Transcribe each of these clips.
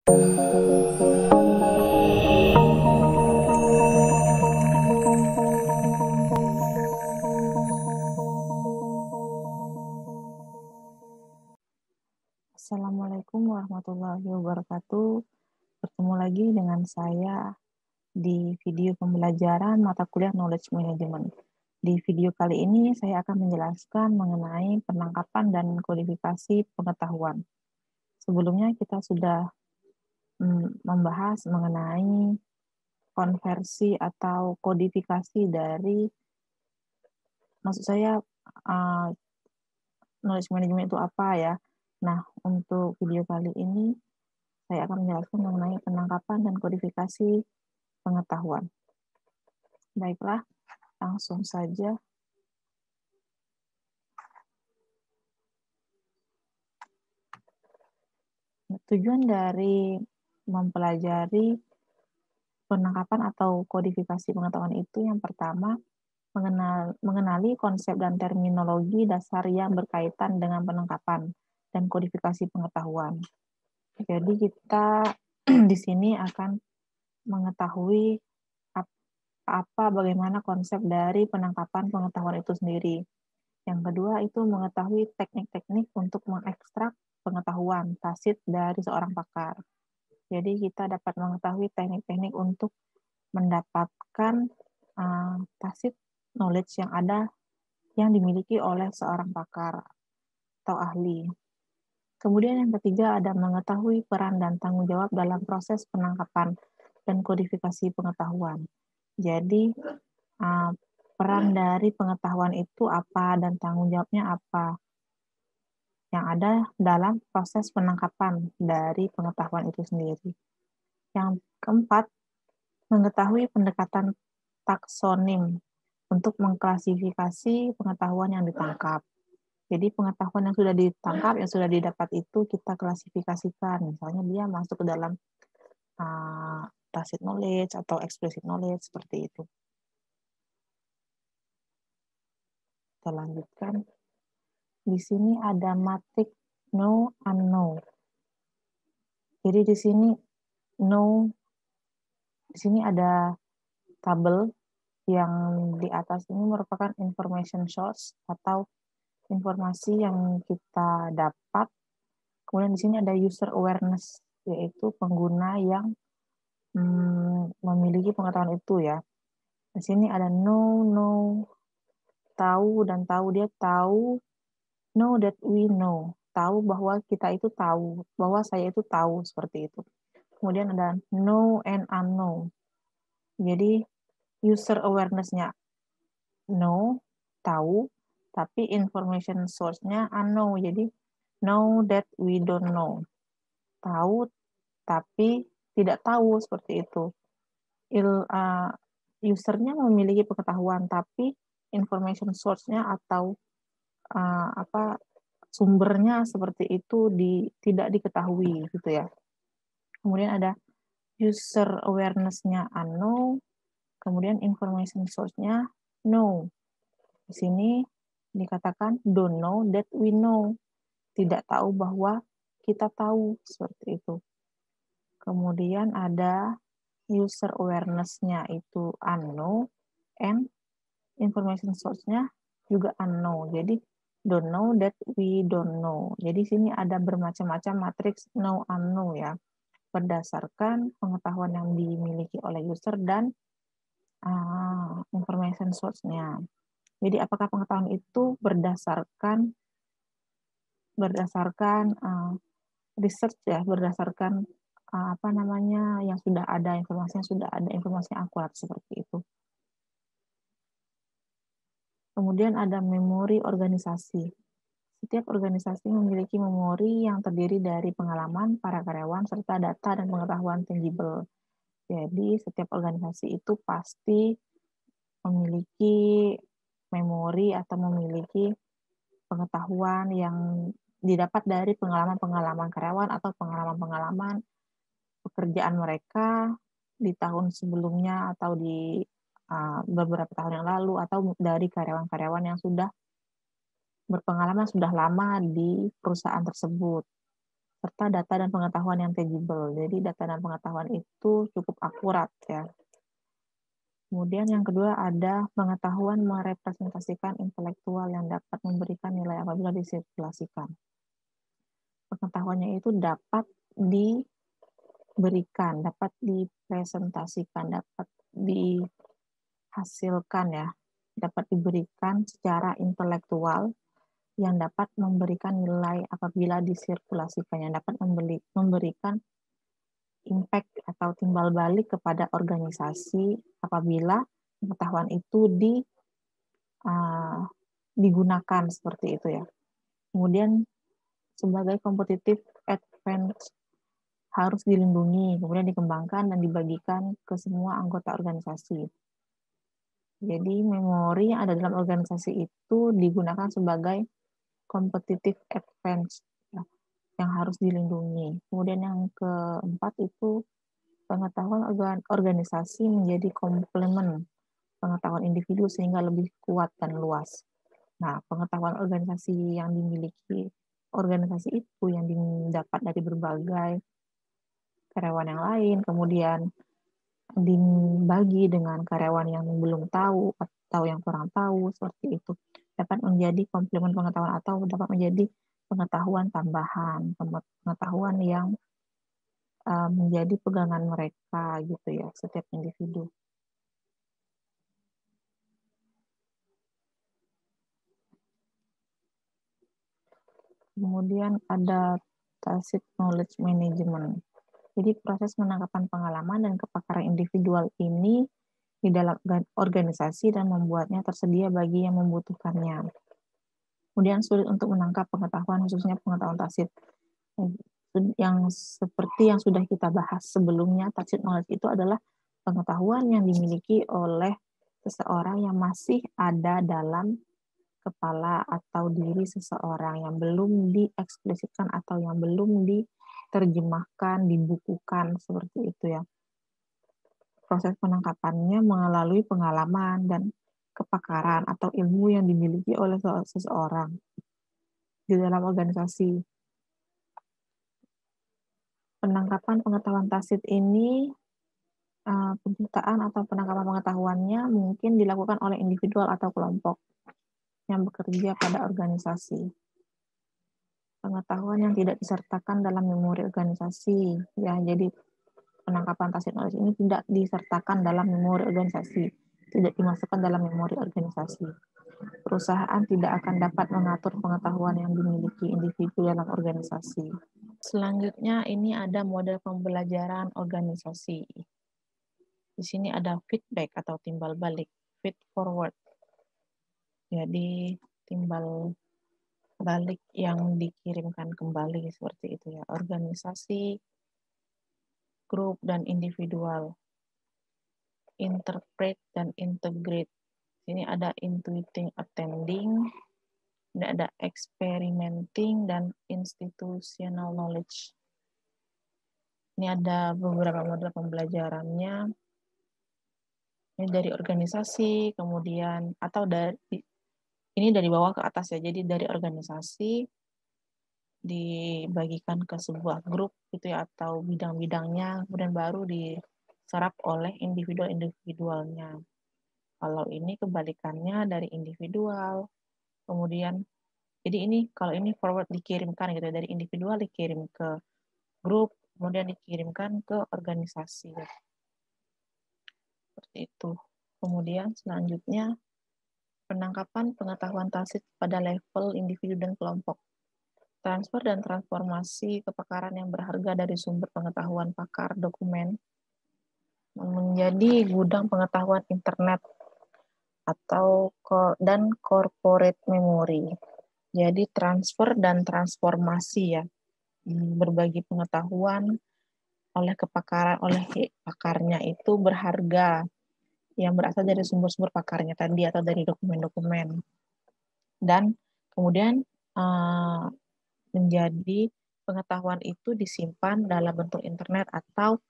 Assalamualaikum warahmatullahi wabarakatuh. Bertemu lagi dengan saya di video pembelajaran mata kuliah Knowledge Management. Di video kali ini saya akan menjelaskan mengenai penangkapan dan kodifikasi pengetahuan. Sebelumnya kita sudah membahas mengenai konversi atau kodifikasi dari, maksud saya knowledge management itu apa ya. Nah, untuk video kali ini saya akan menjelaskan mengenai penangkapan dan kodifikasi pengetahuan. Baiklah, langsung saja. Tujuan dari mempelajari penangkapan atau kodifikasi pengetahuan itu yang pertama, mengenali konsep dan terminologi dasar yang berkaitan dengan penangkapan dan kodifikasi pengetahuan. Jadi kita di sini akan mengetahui bagaimana konsep dari penangkapan pengetahuan itu sendiri. Yang kedua itu mengetahui teknik-teknik untuk mengekstrak pengetahuan tacit dari seorang pakar. Jadi kita dapat mengetahui teknik-teknik untuk mendapatkan tacit knowledge yang dimiliki oleh seorang pakar atau ahli. Kemudian yang ketiga ada mengetahui peran dan tanggung jawab dalam proses penangkapan dan kodifikasi pengetahuan. Jadi peran dari pengetahuan itu apa dan tanggung jawabnya apa yang ada dalam proses penangkapan dari pengetahuan itu sendiri. Yang keempat, mengetahui pendekatan taksonim untuk mengklasifikasi pengetahuan yang ditangkap. Jadi pengetahuan yang sudah ditangkap, yang sudah didapat itu kita klasifikasikan. Misalnya dia masuk ke dalam tacit knowledge atau explicit knowledge, seperti itu. Kita lanjutkan. Di sini ada matrik know, unknow. Jadi di sini know, di sini ada tabel yang di atas ini merupakan information source atau informasi yang kita dapat. Kemudian di sini ada user awareness, yaitu pengguna yang memiliki pengetahuan itu ya. Di sini ada know, tahu dan tahu, dia tahu, know that we know, tahu bahwa kita itu tahu, bahwa saya itu tahu, seperti itu. Kemudian ada know and unknown. Jadi user awareness-nya know, tahu, tapi information source-nya unknown. Jadi know that we don't know. Tahu tapi tidak tahu, seperti itu. Usernya memiliki pengetahuan tapi information source-nya atau sumbernya seperti itu tidak diketahui, gitu ya. Kemudian ada user awareness-nya unknown, kemudian information source-nya know. Di sini dikatakan don't know that we know, tidak tahu bahwa kita tahu, seperti itu. Kemudian ada user awareness-nya itu unknown and information source-nya juga unknown. Jadi don't know that we don't know. Jadi sini ada bermacam-macam matriks know unknown ya, berdasarkan pengetahuan yang dimiliki oleh user dan information source-nya. Jadi apakah pengetahuan itu berdasarkan research ya, berdasarkan yang sudah ada, informasi yang akurat, seperti itu. Kemudian ada memori organisasi. Setiap organisasi memiliki memori yang terdiri dari pengalaman para karyawan serta data dan pengetahuan tangible. Jadi setiap organisasi itu pasti memiliki memori atau memiliki pengetahuan yang didapat dari pengalaman-pengalaman karyawan atau pengalaman-pengalaman pekerjaan mereka di tahun sebelumnya atau di beberapa tahun yang lalu, atau dari karyawan-karyawan yang sudah berpengalaman sudah lama di perusahaan tersebut. serta data dan pengetahuan yang tangible. Jadi data dan pengetahuan itu cukup akurat ya. Kemudian yang kedua ada pengetahuan merepresentasikan intelektual yang dapat memberikan nilai apabila disirkulasikan. Pengetahuannya itu dapat diberikan, dapat dipresentasikan, dapat dihasilkan ya, dapat diberikan secara intelektual yang dapat memberikan nilai apabila disirkulasikan, yang dapat memberikan impact atau timbal balik kepada organisasi apabila pengetahuan itu digunakan seperti itu ya. Kemudian sebagai competitive advantage harus dilindungi, kemudian dikembangkan dan dibagikan ke semua anggota organisasi. Jadi memori yang ada dalam organisasi itu digunakan sebagai competitive advantage yang harus dilindungi. Kemudian yang keempat itu pengetahuan organisasi menjadi komplement pengetahuan individu sehingga lebih kuat dan luas. Nah, pengetahuan organisasi yang dimiliki organisasi itu yang didapat dari berbagai karyawan yang lain, kemudian dibagi dengan karyawan yang belum tahu atau yang kurang tahu, seperti itu. Dapat menjadi komplement pengetahuan atau dapat menjadi pengetahuan tambahan, pengetahuan yang menjadi pegangan mereka gitu ya, setiap individu. Kemudian ada tacit knowledge management. Jadi proses penangkapan pengalaman dan kepakaran individual ini di dalam organisasi dan membuatnya tersedia bagi yang membutuhkannya. Kemudian sulit untuk menangkap pengetahuan, khususnya pengetahuan tacit. Yang seperti yang sudah kita bahas sebelumnya, tacit knowledge itu adalah pengetahuan yang dimiliki oleh seseorang yang masih ada dalam kepala atau diri seseorang yang belum dieksplisitkan atau yang belum diterjemahkan, dibukukan, seperti itu ya. Proses penangkapannya melalui pengalaman dan kepakaran atau ilmu yang dimiliki oleh seseorang di dalam organisasi. Penangkapan pengetahuan tacit ini, penciptaan atau penangkapan pengetahuannya mungkin dilakukan oleh individual atau kelompok yang bekerja pada organisasi. Pengetahuan yang tidak disertakan dalam memori organisasi, ya, jadi penangkapan tacit knowledge ini tidak disertakan dalam memori organisasi, tidak dimasukkan dalam memori organisasi. Perusahaan tidak akan dapat mengatur pengetahuan yang dimiliki individu dalam organisasi. Selanjutnya ini ada model pembelajaran organisasi. Di sini ada feedback atau timbal balik, feed forward. Jadi timbal balik yang dikirimkan kembali seperti itu ya. Organisasi, grup dan individual. Interpret dan integrate. Ini ada intuiting attending, ada experimenting dan institutional knowledge. Ini ada beberapa model pembelajarannya. Ini dari organisasi, kemudian atau dari ini dari bawah ke atas ya. Jadi dari organisasi dibagikan ke sebuah grup gitu ya, atau bidang-bidangnya, kemudian baru diserap oleh individual-individualnya. Kalau ini kebalikannya dari individual, kemudian jadi ini kalau ini forward dikirimkan gitu dari individual dikirim ke grup, kemudian dikirimkan ke organisasi. Seperti itu. Kemudian selanjutnya penangkapan pengetahuan tacit pada level individu dan kelompok. Transfer dan transformasi kepakaran yang berharga dari sumber pengetahuan pakar dokumen menjadi gudang pengetahuan internet atau dan corporate memory. Jadi transfer dan transformasi ya, berbagi pengetahuan oleh pakarnya itu berharga yang berasal dari sumber-sumber pakarnya tadi atau dari dokumen-dokumen. Dan kemudian menjadi pengetahuan itu disimpan dalam bentuk internet atau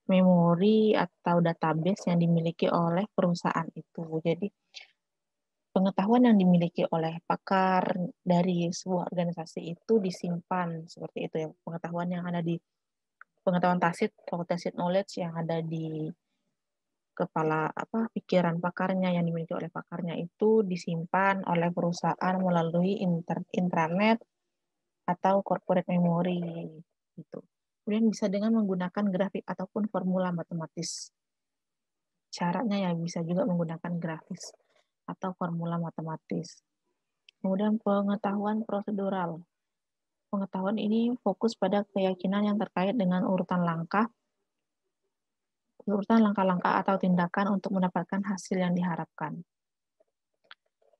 memori atau database yang dimiliki oleh perusahaan itu. Jadi pengetahuan yang dimiliki oleh pakar dari sebuah organisasi itu disimpan seperti itu ya, pengetahuan yang ada di pengetahuan tacit atau tacit knowledge yang ada di kepala pikiran pakarnya yang dimiliki oleh pakarnya itu disimpan oleh perusahaan melalui intranet atau corporate memory gitu. Kemudian bisa dengan menggunakan grafik ataupun formula matematis. Caranya ya bisa juga menggunakan grafis atau formula matematis. Kemudian pengetahuan prosedural. Pengetahuan ini fokus pada keyakinan yang terkait dengan urutan langkah atau tindakan untuk mendapatkan hasil yang diharapkan.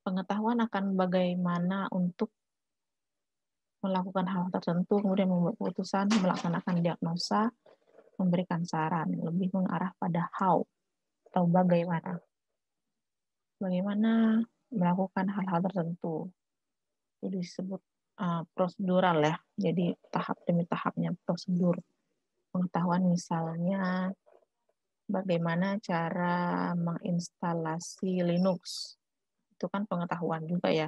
Pengetahuan akan bagaimana untuk melakukan hal tertentu, kemudian membuat keputusan, melaksanakan diagnosa, memberikan saran, lebih mengarah pada how atau bagaimana. Bagaimana melakukan hal-hal tertentu. Itu disebut prosedural ya. Jadi tahap demi tahapnya prosedur. Pengetahuan misalnya bagaimana cara menginstalasi Linux. Itu kan pengetahuan juga ya.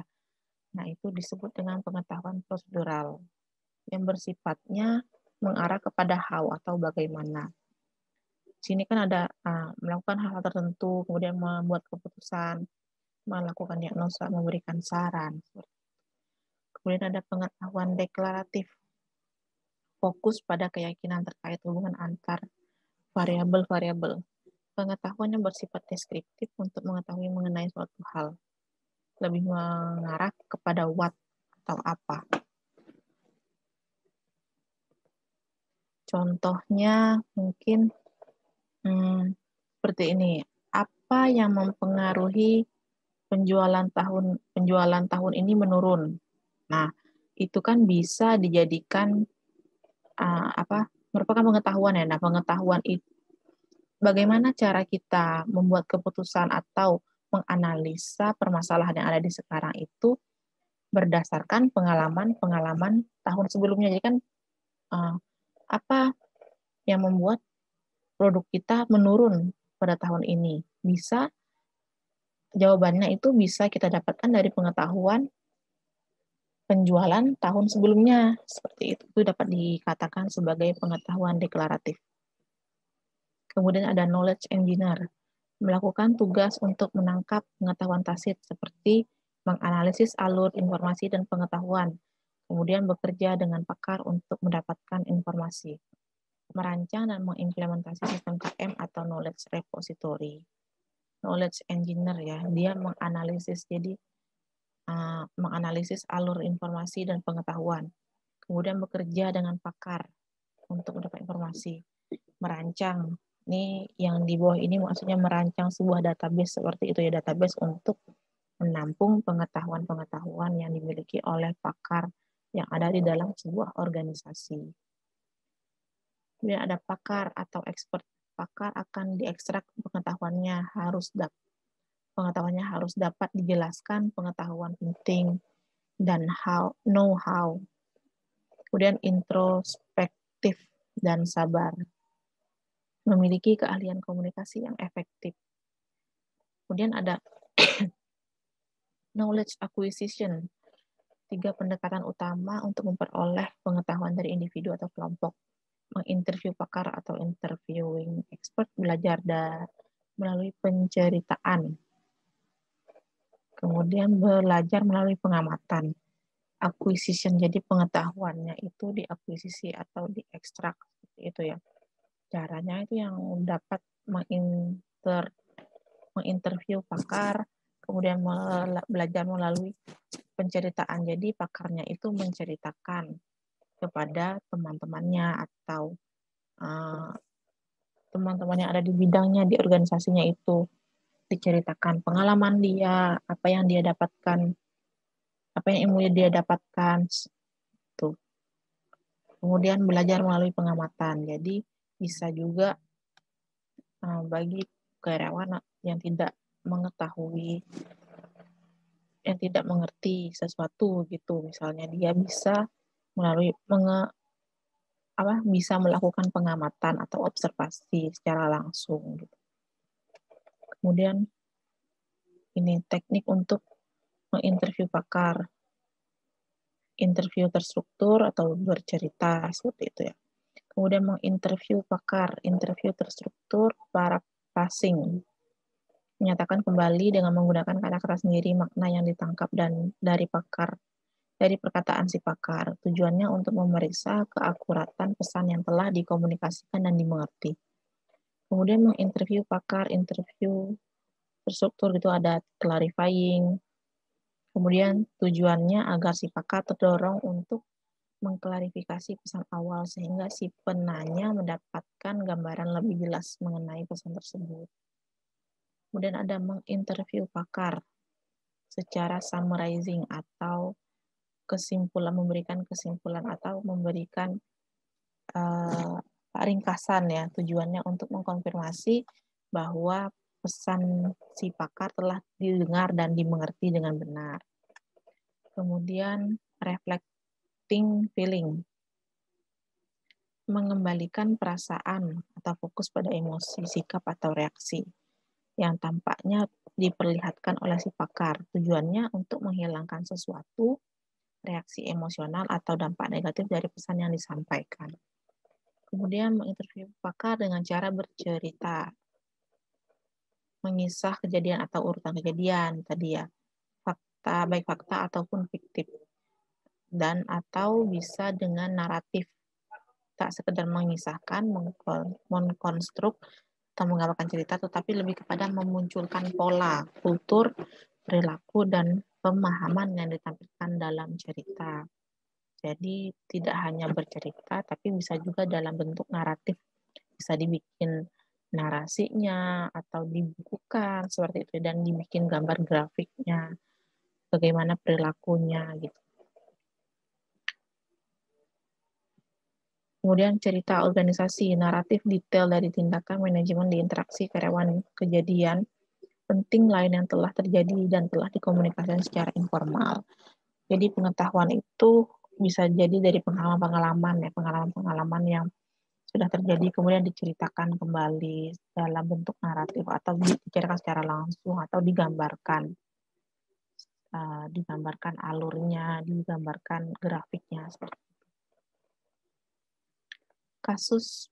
Nah, itu disebut dengan pengetahuan prosedural yang bersifatnya mengarah kepada how atau bagaimana. Sini kan ada melakukan hal tertentu, kemudian membuat keputusan, melakukan diagnosa, memberikan saran. Kemudian ada pengetahuan deklaratif, fokus pada keyakinan terkait hubungan antar variabel-variabel. Pengetahuan yang bersifat deskriptif untuk mengetahui mengenai suatu hal. Lebih mengarah kepada what atau apa. Contohnya mungkin seperti ini. Apa yang mempengaruhi penjualan tahun ini menurun? Nah, itu kan bisa dijadikan merupakan pengetahuan ya. Nah, pengetahuan itu bagaimana cara kita membuat keputusan atau menganalisa permasalahan yang ada di sekarang itu berdasarkan pengalaman tahun sebelumnya. Jadi kan apa yang membuat produk kita menurun pada tahun ini? Jawabannya itu bisa kita dapatkan dari pengetahuan penjualan tahun sebelumnya. Seperti itu dapat dikatakan sebagai pengetahuan deklaratif. Kemudian ada knowledge engineer, melakukan tugas untuk menangkap pengetahuan tacit seperti menganalisis alur informasi dan pengetahuan, kemudian bekerja dengan pakar untuk mendapatkan informasi, merancang dan mengimplementasi sistem KM atau knowledge repository. Knowledge engineer ya, dia menganalisis alur informasi dan pengetahuan, kemudian bekerja dengan pakar untuk mendapat informasi, merancang. Ini yang di bawah ini maksudnya merancang sebuah database seperti itu ya, database untuk menampung pengetahuan-pengetahuan yang dimiliki oleh pakar yang ada di dalam sebuah organisasi. Kemudian ada pakar atau expert. Pakar akan diekstrak pengetahuannya harus dapat dijelaskan pengetahuan penting dan know-how. Kemudian introspektif dan sabar. Memiliki keahlian komunikasi yang efektif. Kemudian ada knowledge acquisition. 3 pendekatan utama untuk memperoleh pengetahuan dari individu atau kelompok. Menginterview pakar atau interviewing expert, belajar melalui penceritaan. Kemudian belajar melalui pengamatan. Acquisition, jadi pengetahuannya itu diakuisisi atau diekstrak, seperti itu ya. Caranya itu yang dapat menginterview pakar, kemudian belajar melalui penceritaan. Jadi pakarnya itu menceritakan kepada teman-temannya atau teman-teman yang ada di bidangnya, di organisasinya itu, diceritakan pengalaman dia, apa yang dia dapatkan, apa yang ilmu dia dapatkan. Tuh. Kemudian belajar melalui pengamatan. Jadi bisa juga bagi karyawan yang tidak mengetahui, yang tidak mengerti sesuatu gitu, misalnya dia bisa bisa melakukan pengamatan atau observasi secara langsung gitu. Kemudian ini teknik untuk menginterview pakar, interview terstruktur atau bercerita, seperti itu ya. Kemudian menginterview pakar, interview terstruktur, paraphrasing, menyatakan kembali dengan menggunakan kata-kata sendiri makna yang ditangkap dan dari perkataan si pakar. Tujuannya untuk memeriksa keakuratan pesan yang telah dikomunikasikan dan dimengerti. Kemudian menginterview pakar, interview terstruktur itu ada clarifying. Kemudian tujuannya agar si pakar terdorong untuk mengklarifikasi pesan awal sehingga si penanya mendapatkan gambaran lebih jelas mengenai pesan tersebut. Kemudian ada menginterview pakar secara summarizing atau memberikan kesimpulan atau memberikan ringkasan ya, tujuannya untuk mengkonfirmasi bahwa pesan si pakar telah didengar dan dimengerti dengan benar. Kemudian reflecting feeling, mengembalikan perasaan atau fokus pada emosi, sikap atau reaksi yang tampaknya diperlihatkan oleh si pakar. Tujuannya untuk menghilangkan sesuatu, reaksi emosional atau dampak negatif dari pesan yang disampaikan. Kemudian menginterview pakar dengan cara bercerita, mengisah kejadian atau urutan kejadian tadi ya, baik fakta ataupun fiktif, dan atau bisa dengan naratif, tak sekedar mengisahkan, mengkonstruk atau menggambarkan cerita, tetapi lebih kepada memunculkan pola, kultur, perilaku, dan pemahaman yang ditampilkan dalam cerita. Jadi tidak hanya bercerita, tapi bisa juga dalam bentuk naratif. Bisa dibikin narasinya atau dibukukan seperti itu dan dibikin gambar grafiknya, bagaimana perilakunya gitu. Kemudian cerita organisasi, naratif detail dari tindakan manajemen di interaksi karyawan, kejadian penting lain yang telah terjadi dan telah dikomunikasikan secara informal. Jadi pengetahuan itu bisa jadi dari pengalaman-pengalaman ya, pengalaman-pengalaman yang sudah terjadi kemudian diceritakan kembali dalam bentuk naratif atau diceritakan secara langsung atau digambarkan, digambarkan alurnya, digambarkan grafiknya seperti itu. Kasus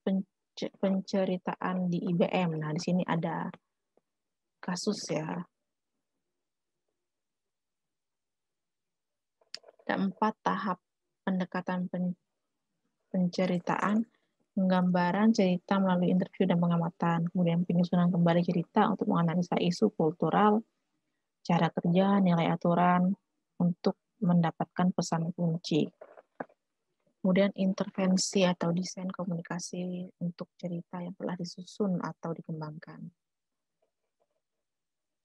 penceritaan di IBM. Nah, di sini ada kasus ya. Ada 4 tahap pendekatan penceritaan, penggambaran cerita melalui interview dan pengamatan, kemudian penyusunan kembali cerita untuk menganalisa isu kultural, cara kerja, nilai aturan, untuk mendapatkan pesan kunci. Kemudian intervensi atau desain komunikasi untuk cerita yang telah disusun atau dikembangkan.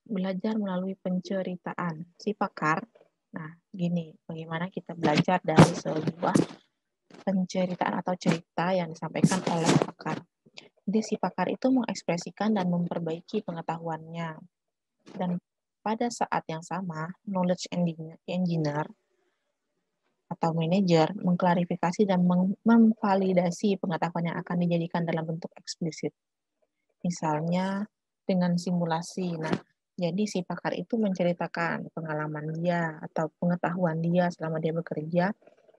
Belajar melalui penceritaan. Si pakar, nah gini, bagaimana kita belajar dari sebuah penceritaan atau cerita yang disampaikan oleh pakar. Jadi si pakar itu mengekspresikan dan memperbaiki pengetahuannya. Dan pada saat yang sama, knowledge engineer atau manajer mengklarifikasi dan memvalidasi pengetahuan yang akan dijadikan dalam bentuk eksplisit. Misalnya dengan simulasi. Nah, jadi si pakar itu menceritakan pengalaman dia atau pengetahuan dia selama dia bekerja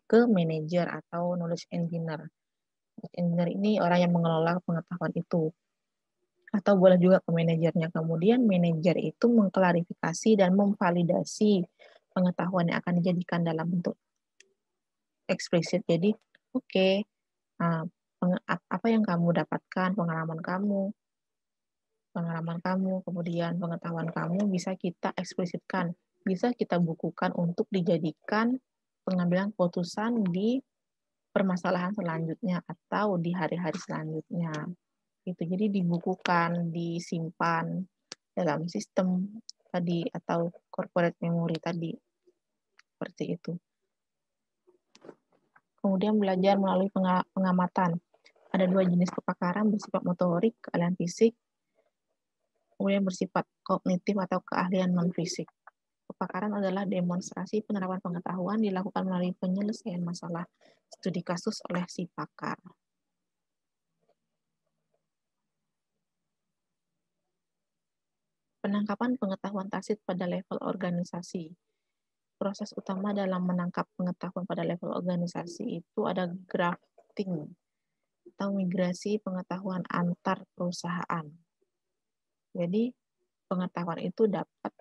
ke manajer atau knowledge engineer. Engineer ini orang yang mengelola pengetahuan itu. Atau boleh juga ke manajernya. Kemudian manajer itu mengklarifikasi dan memvalidasi pengetahuan yang akan dijadikan dalam bentuk eksplisit. Jadi, oke, apa yang kamu dapatkan, pengalaman kamu, kemudian pengetahuan kamu bisa kita eksplisitkan, bisa kita bukukan untuk dijadikan pengambilan keputusan di permasalahan selanjutnya atau di hari-hari selanjutnya. Gitu. Jadi dibukukan, disimpan dalam sistem tadi atau corporate memory tadi. Seperti itu. Kemudian belajar melalui pengamatan. Ada 2 jenis kepakaran, bersifat motorik, keahlian fisik, kemudian bersifat kognitif atau keahlian non-fisik. Kepakaran adalah demonstrasi penerapan pengetahuan dilakukan melalui penyelesaian masalah studi kasus oleh si pakar. Penangkapan pengetahuan tacit pada level organisasi. proses utama dalam menangkap pengetahuan pada level organisasi itu ada grafting atau migrasi pengetahuan antar perusahaan. Jadi pengetahuan itu dapat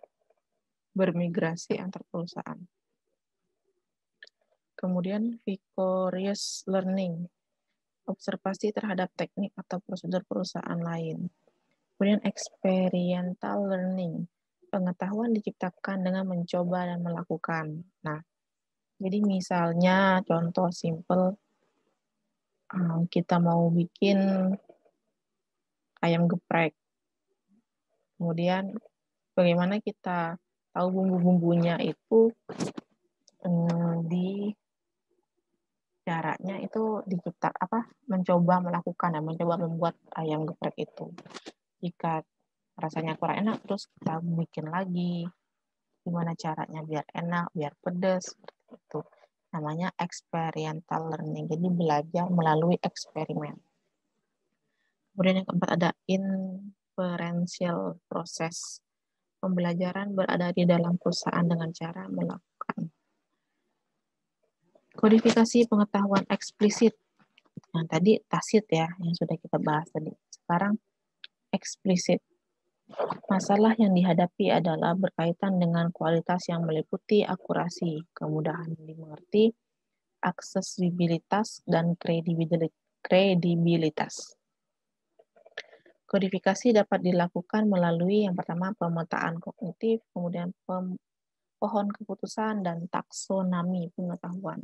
bermigrasi antar perusahaan. Kemudian vicarious learning, observasi terhadap teknik atau prosedur perusahaan lain. Kemudian experiential learning, pengetahuan diciptakan dengan mencoba dan melakukan. Nah, jadi misalnya contoh simple, kita mau bikin ayam geprek. Kemudian bagaimana kita tahu bumbu-bumbunya itu di caranya itu mencoba melakukan dan mencoba membuat ayam geprek itu. Jika rasanya kurang enak, terus kita bikin lagi gimana caranya biar enak, biar pedas, seperti itu. Namanya experiential learning. Jadi belajar melalui eksperimen. Kemudian yang keempat ada inferential proses. Pembelajaran berada di dalam perusahaan dengan cara melakukan kodifikasi pengetahuan eksplisit. Nah, tadi tacit ya, yang sudah kita bahas tadi. Sekarang eksplisit. Masalah yang dihadapi adalah berkaitan dengan kualitas yang meliputi akurasi, kemudahan dimengerti, aksesibilitas, dan kredibilitas. Kodifikasi dapat dilakukan melalui yang pertama pemetaan kognitif, kemudian pohon keputusan, dan taksonomi pengetahuan.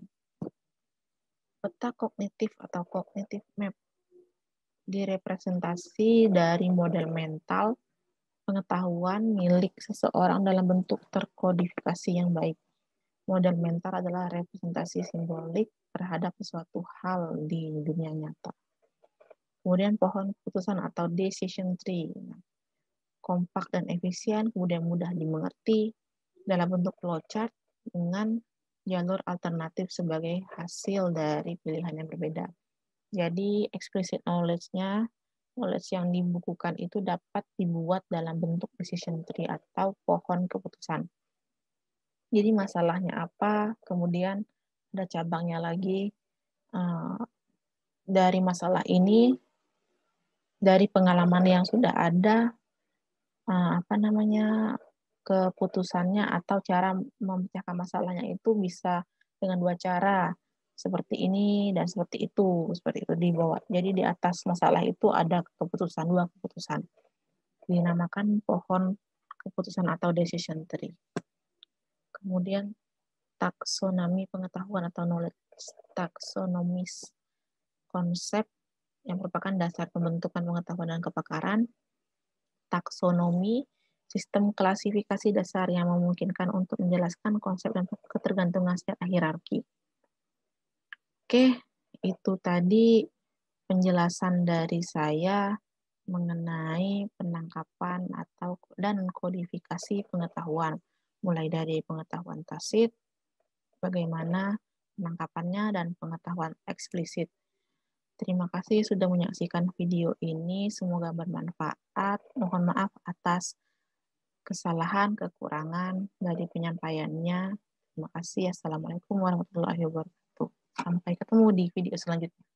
Peta kognitif atau cognitive map direpresentasi dari model mental pengetahuan milik seseorang dalam bentuk terkodifikasi yang baik. Model mental adalah representasi simbolik terhadap sesuatu hal di dunia nyata. Kemudian pohon keputusan atau decision tree. Kompak dan efisien, kemudian mudah dimengerti dalam bentuk flowchart dengan jalur alternatif sebagai hasil dari pilihan yang berbeda. Jadi explicit knowledge-nya, knowledge yang dibukukan itu dapat dibuat dalam bentuk decision tree atau pohon keputusan. Jadi masalahnya apa, kemudian ada cabangnya lagi. Dari masalah ini, dari pengalaman yang sudah ada, keputusannya atau cara memecahkan masalahnya itu bisa dengan dua cara, seperti ini dan seperti itu di bawah. Jadi di atas masalah itu ada keputusan, dua keputusan. Dinamakan pohon keputusan atau decision tree. Kemudian taksonomi pengetahuan atau knowledge taxonomis, konsep yang merupakan dasar pembentukan pengetahuan dan kepakaran. Taksonomi, sistem klasifikasi dasar yang memungkinkan untuk menjelaskan konsep dan ketergantungan secara hierarki. Oke, itu tadi penjelasan dari saya mengenai penangkapan dan kodifikasi pengetahuan, mulai dari pengetahuan tacit, bagaimana penangkapannya, dan pengetahuan eksplisit. Terima kasih sudah menyaksikan video ini. Semoga bermanfaat. Mohon maaf atas kesalahan, kekurangan dari penyampaiannya. Terima kasih. Assalamualaikum warahmatullahi wabarakatuh. Sampai ketemu di video selanjutnya.